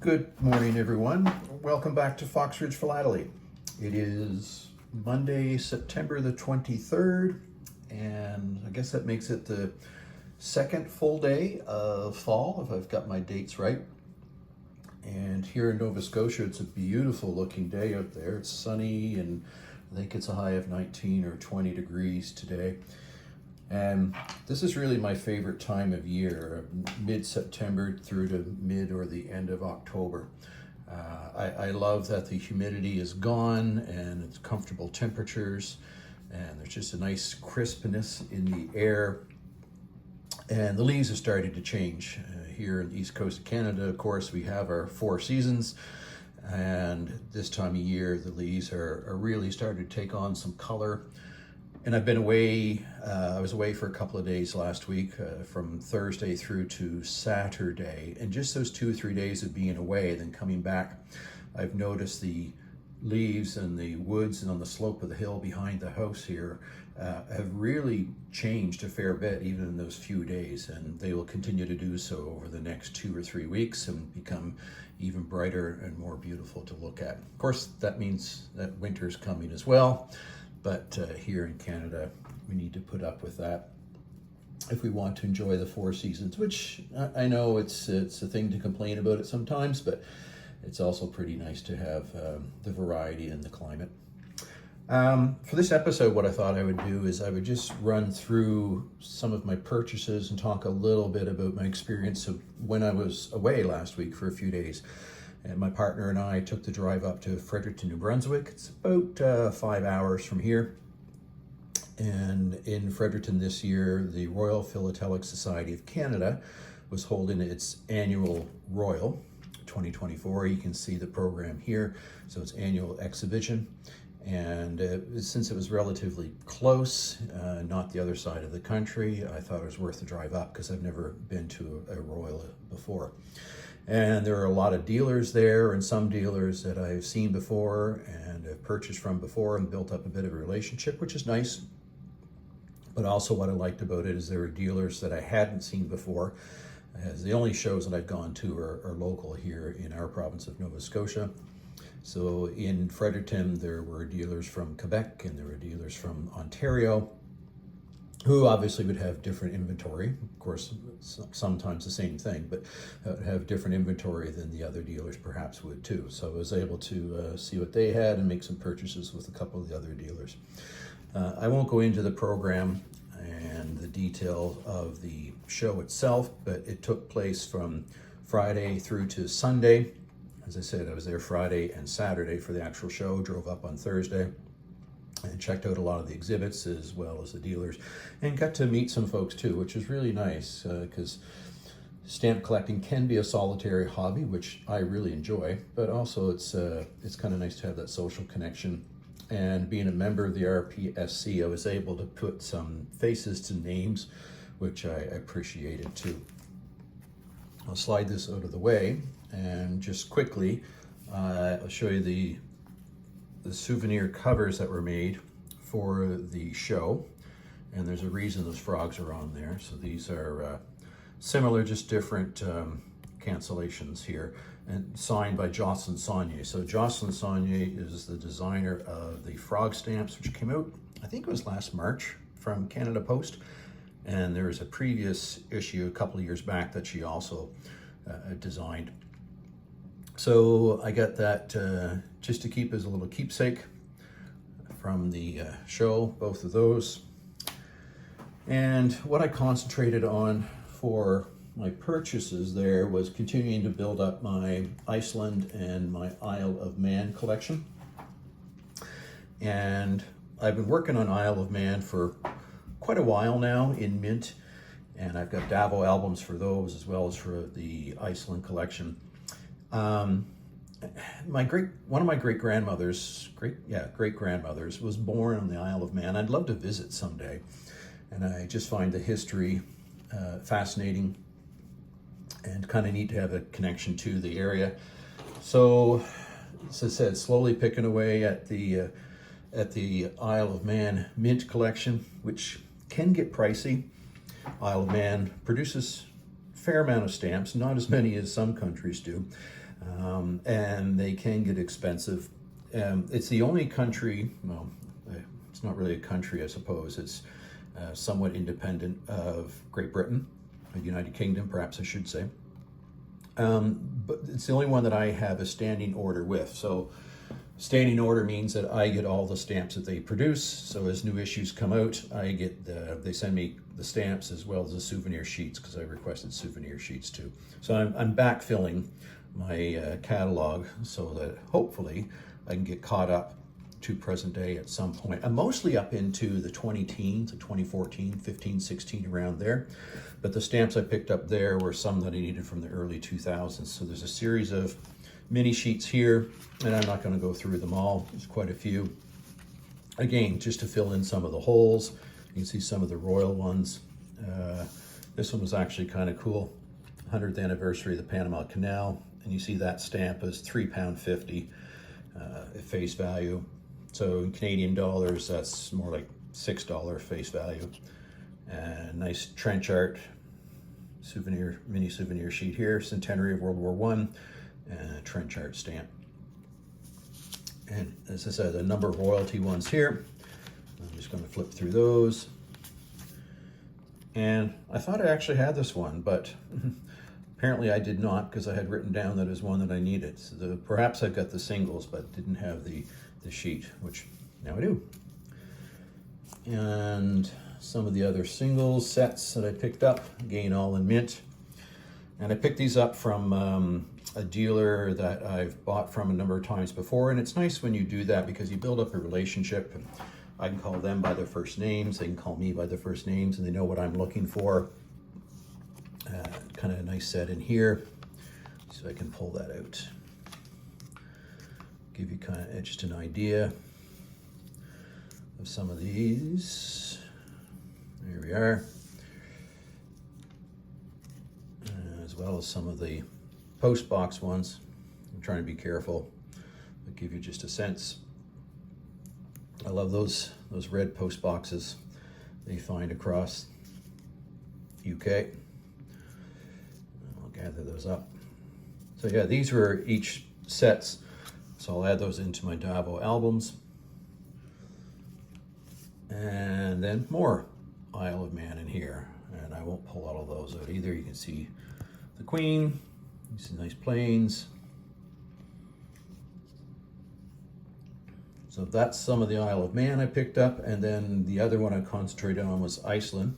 Good morning, everyone. Welcome back to Fox Ridge Philatelic. It is Monday, September the 23rd, and I guess that makes it the second full day of fall, if I've got my dates right. And here in Nova Scotia, it's a beautiful looking day out there. It's sunny, and I think it's a high of 19 or 20 degrees today. And this is really my favorite time of year, mid-September through to mid or the end of October. I love that the humidity is gone and it's comfortable temperatures, and there's just a nice crispness in the air. And the leaves are starting to change. Here in the east coast of Canada, of course, we have our four seasons. And this time of year, the leaves are really starting to take on some color. And I've been away, I was away for a couple of days last week, from Thursday through to Saturday. And just those 2 or 3 days of being away, then coming back, I've noticed the leaves and the woods and on the slope of the hill behind the house here have really changed a fair bit, even in those few days. And they will continue to do so over the next 2 or 3 weeks and become even brighter and more beautiful to look at. Of course, that means that winter's coming as well. But here in Canada, we need to put up with that if we want to enjoy the four seasons, which I know it's a thing to complain about it sometimes, but it's also pretty nice to have the variety in the climate. For this episode, what I thought I would do is I would just run through some of my purchases and talk a little bit about my experience of when I was away last week for a few days. And my partner and I took the drive up to Fredericton, New Brunswick. It's about 5 hours from here. And in Fredericton this year, the Royal Philatelic Society of Canada was holding its annual Royal 2024. You can see the program here. So it's annual exhibition. And since it was relatively close, not the other side of the country, I thought it was worth the drive up because I've never been to a Royal before. And there are a lot of dealers there, and some dealers that I've seen before and have purchased from before and built up a bit of a relationship, which is nice. But also what I liked about it is there were dealers that I hadn't seen before, as the only shows that I've gone to are local here in our province of Nova Scotia. So in Fredericton, there were dealers from Quebec and there were dealers from Ontario, who obviously would have different inventory. Of course, sometimes the same thing, but have different inventory than the other dealers perhaps would too. So I was able to see what they had and make some purchases with a couple of the other dealers. I won't go into the program and the detail of the show itself, but it took place from Friday through to Sunday. As I said, I was there Friday and Saturday for the actual show, drove up on Thursday, and checked out a lot of the exhibits as well as the dealers, and got to meet some folks too, which was really nice because stamp collecting can be a solitary hobby, which I really enjoy, but also it's kind of nice to have that social connection. And being a member of the RPSC, I was able to put some faces to names, which I appreciated too. I'll slide this out of the way and just quickly I'll show you the souvenir covers that were made for the show, and there's a reason those frogs are on there. So these are similar, just different cancellations here, and signed by Jocelyn Saunier. So Jocelyn Saunier is the designer of the frog stamps, which came out, I think it was last March, from Canada Post. And there was a previous issue a couple of years back that she also designed. So I got that just to keep as a little keepsake from the show, both of those. And what I concentrated on for my purchases there was continuing to build up my Iceland and my Isle of Man collection. And I've been working on Isle of Man for quite a while now in mint, and I've got Davo albums for those as well as for the Iceland collection. One of my great grandmothers was born on the Isle of Man. I'd love to visit someday, and I just find the history fascinating and kind of neat to have a connection to the area. So, as I said, slowly picking away at the Isle of Man mint collection, which can get pricey. Isle of Man produces a fair amount of stamps, not as many as some countries do. and they can get expensive. It's the only country, well, it's not really a country, I suppose. It's somewhat independent of Great Britain, the United Kingdom, perhaps I should say. But it's the only one that I have a standing order with. So standing order means that I get all the stamps that they produce. So as new issues come out, I get they send me the stamps as well as the souvenir sheets, because I requested souvenir sheets too. So I'm backfilling my catalog so that hopefully I can get caught up to present day at some point. I'm mostly up into the 20-teens, the 2014, 15, 16, around there. But the stamps I picked up there were some that I needed from the early 2000s. So there's a series of mini sheets here, and I'm not going to go through them all. There's quite a few. Again, just to fill in some of the holes. You can see some of the royal ones. This one was actually kind of cool. 100th anniversary of the Panama Canal. And you see that stamp is £3.50 at face value. So in Canadian dollars, that's more like $6 face value. And nice trench art souvenir, mini souvenir sheet here, centenary of World War I, and a trench art stamp. And as I said, a number of royalty ones here. I'm just going to flip through those. And I thought I actually had this one, but apparently I did not, because I had written down that it was one that I needed. So perhaps I've got the singles, but didn't have the sheet, which now I do. And some of the other singles sets that I picked up, again, all in mint. And I picked these up from a dealer that I've bought from a number of times before. And it's nice when you do that, because you build up a relationship. And I can call them by their first names, they can call me by their first names, and they know what I'm looking for. Kind of a nice set in here. So I can pull that out. Give you kind of just an idea of some of these. There we are. As well as some of the post box ones. I'm trying to be careful, but give you just a sense. I love those red post boxes they find across UK. I'll gather those up. So yeah, these were each sets. So I'll add those into my Davo albums. And then more Isle of Man in here. And I won't pull all of those out either. You can see the Queen, some nice planes. So that's some of the Isle of Man I picked up. And then the other one I concentrated on was Iceland.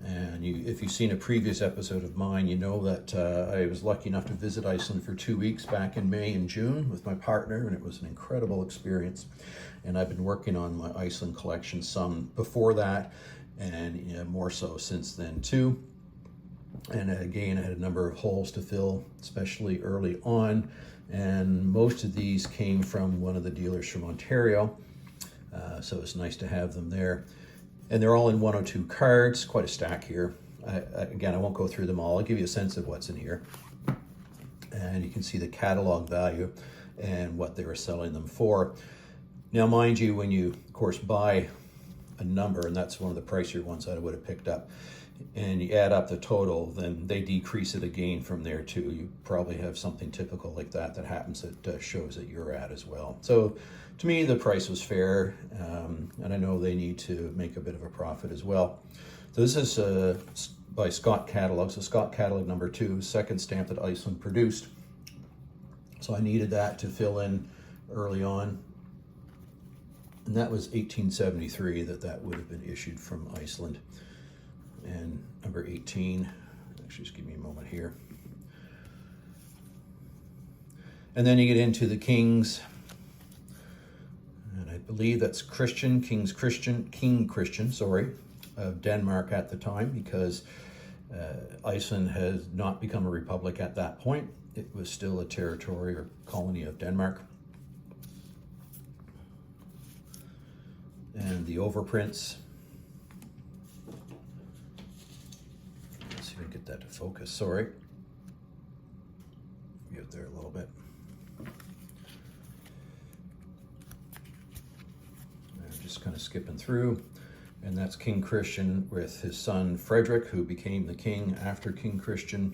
And if you've seen a previous episode of mine, you know that I was lucky enough to visit Iceland for 2 weeks back in May and June with my partner, and it was an incredible experience. And I've been working on my Iceland collection some before that, and more so since then too. And again, I had a number of holes to fill, especially early on. And most of these came from one of the dealers from Ontario. So it's nice to have them there. And they're all in 102 cards, quite a stack here. Again, I won't go through them all. I'll give you a sense of what's in here. And you can see the catalog value and what they were selling them for. Now, mind you, when you, of course, buy a number, and that's one of the pricier ones that I would have picked up, and you add up the total, then they decrease it again from there too. You probably have something typical like that happens that shows that you're at as well. So to me, the price was fair, and I know they need to make a bit of a profit as well. So this is by Scott Catalog. So Scott Catalog number 2, second stamp that Iceland produced. So I needed that to fill in early on. And that was 1873 that would have been issued from Iceland. And number 18, actually just give me a moment here. And then you get into the kings. And I believe that's King Christian, of Denmark at the time, because Iceland has not become a republic at that point. It was still a territory or colony of Denmark. And the overprints. Let's see if we can get that to focus, sorry. Get there a little bit. I'm just kind of skipping through. And that's King Christian with his son Frederick, who became the king after King Christian.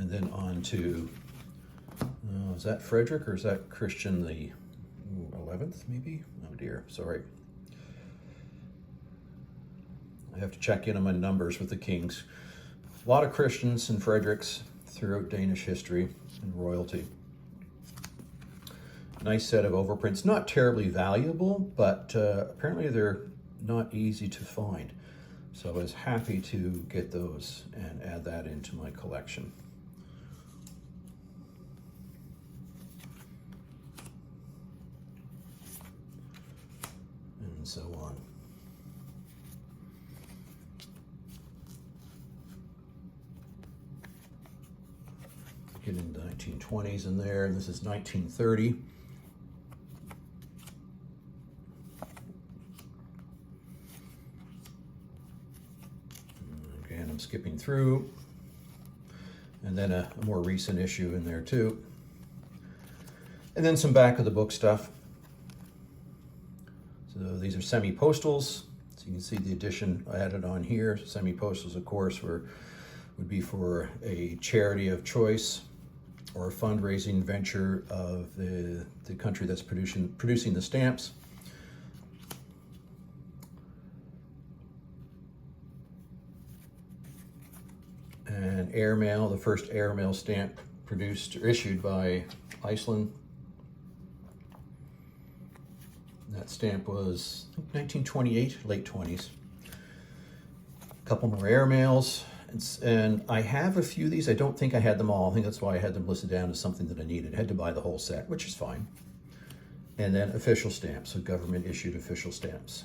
And then on to, is that Frederick or is that Christian the 11th maybe? Oh dear, sorry. I have to check in on my numbers with the kings. A lot of Christians and Fredericks throughout Danish history and royalty. Nice set of overprints, not terribly valuable, but apparently they're not easy to find. So I was happy to get those and add that into my collection. And so on. Get into the 1920s in there, and this is 1930. Again, I'm skipping through. And then a more recent issue in there too. And then some back of the book stuff. So these are semi-postals. So you can see the edition added on here. Semi-postals, of course, would be for a charity of choice or a fundraising venture of the country that's producing the stamps. And airmail, the first airmail stamp produced or issued by Iceland. That stamp was 1928, late 20s. A couple more airmails. And I have a few of these. I don't think I had them all. I think that's why I had them listed down as something that I needed. I had to buy the whole set, which is fine. And then official stamps, so government issued official stamps.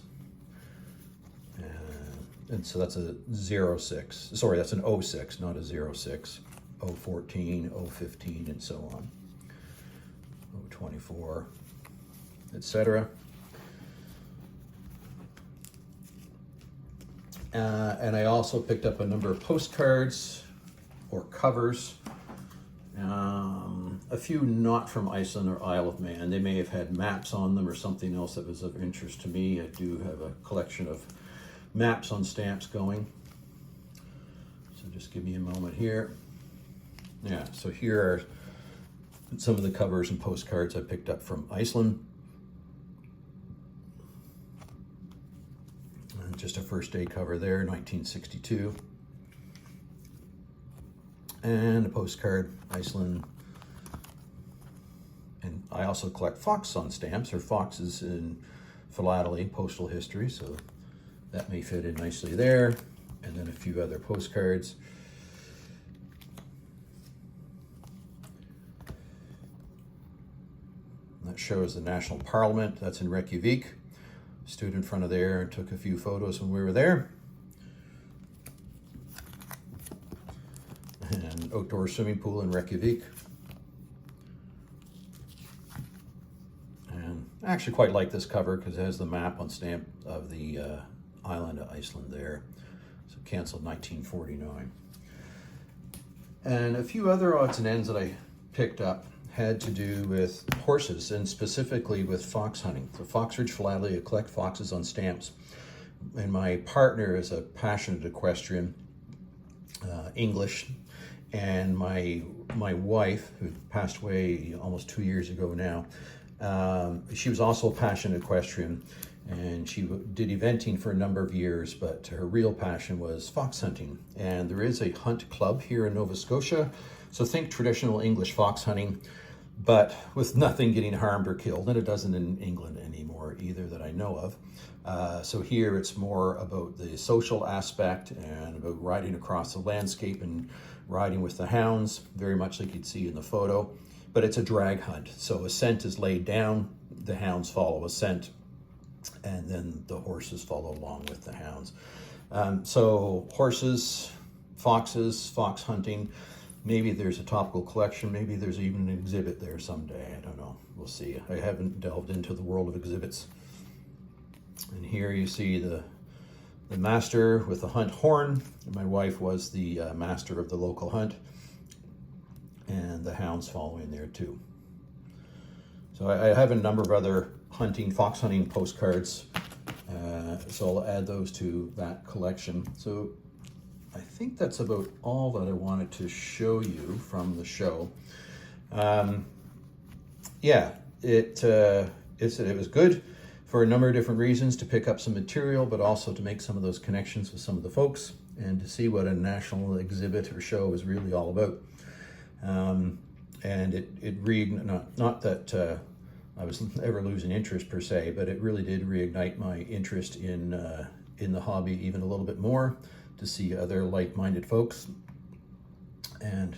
And so that's a 06. Sorry, that's an 06, not a 06. 014, 015, and so on. 024, etc. And I also picked up a number of postcards or covers. A few not from Iceland or Isle of Man. They may have had maps on them or something else that was of interest to me. I do have a collection of maps on stamps going. So just give me a moment here. Yeah, so here are some of the covers and postcards I picked up from Iceland. And just a first day cover there, 1962. And a postcard, Iceland. And I also collect fox on stamps, or foxes in philately, postal history, so that may fit in nicely there. And then a few other postcards. That shows the National Parliament. That's in Reykjavik. Stood in front of there and took a few photos when we were there. And outdoor swimming pool in Reykjavik. And I actually quite like this cover because it has the map on stamp of the island of Iceland there. So canceled 1949. And a few other odds and ends that I picked up had to do with horses, and specifically with fox hunting. So Fox Ridge Philately, I collect foxes on stamps. And my partner is a passionate equestrian, English. And my wife, who passed away almost 2 years ago now, she was also a passionate equestrian, and she did eventing for a number of years, but her real passion was fox hunting. And there is a hunt club here in Nova Scotia, so think traditional English fox hunting, but with nothing getting harmed or killed, and it doesn't in England anymore either that I know of. So here it's more about the social aspect and about riding across the landscape and riding with the hounds, very much like you'd see in the photo, but it's a drag hunt. So a scent is laid down, the hounds follow a scent, and then the horses follow along with the hounds. So horses, foxes, fox hunting, maybe there's a topical collection, maybe there's even an exhibit there someday, I don't know, we'll see. I haven't delved into the world of exhibits. And here you see the master with the hunt horn. My wife was the master of the local hunt, and the hounds following there too. So I have a number of other fox hunting postcards, so I'll add those to that collection. So I think that's about all that I wanted to show you from the show. Yeah, it was good for a number of different reasons, to pick up some material, but also to make some of those connections with some of the folks and to see what a national exhibit or show is really all about. And not that I was ever losing interest per se, but it really did reignite my interest in the hobby even a little bit more, to see other like-minded folks and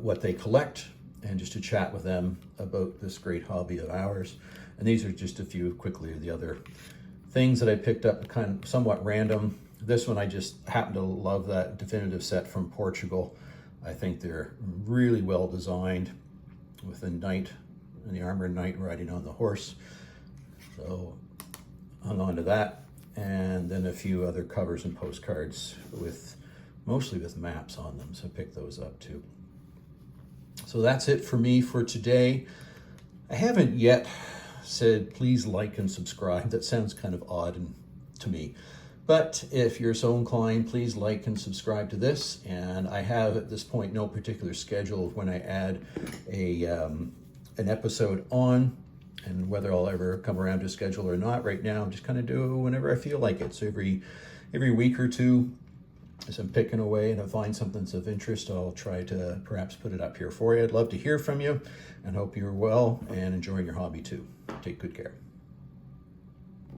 what they collect, and just to chat with them about this great hobby of ours. And these are just a few quickly of the other things that I picked up, kind of somewhat random. This one, I just happen to love that definitive set from Portugal. I think they're really well designed, with the knight and the armored knight riding on the horse. So hung on to that. And then a few other covers and postcards mostly with maps on them. So pick those up too. So that's it for me for today. I haven't yet said please like and subscribe. That sounds kind of odd to me. But if you're so inclined, please like and subscribe to this. And I have at this point no particular schedule of when I add an episode on, and whether I'll ever come around to a schedule or not. Right now, I'm just kind of do whenever I feel like it. So every week or two, as I'm picking away and I find something that's of interest, I'll try to perhaps put it up here for you. I'd love to hear from you, and hope you're well and enjoying your hobby too. Take good care.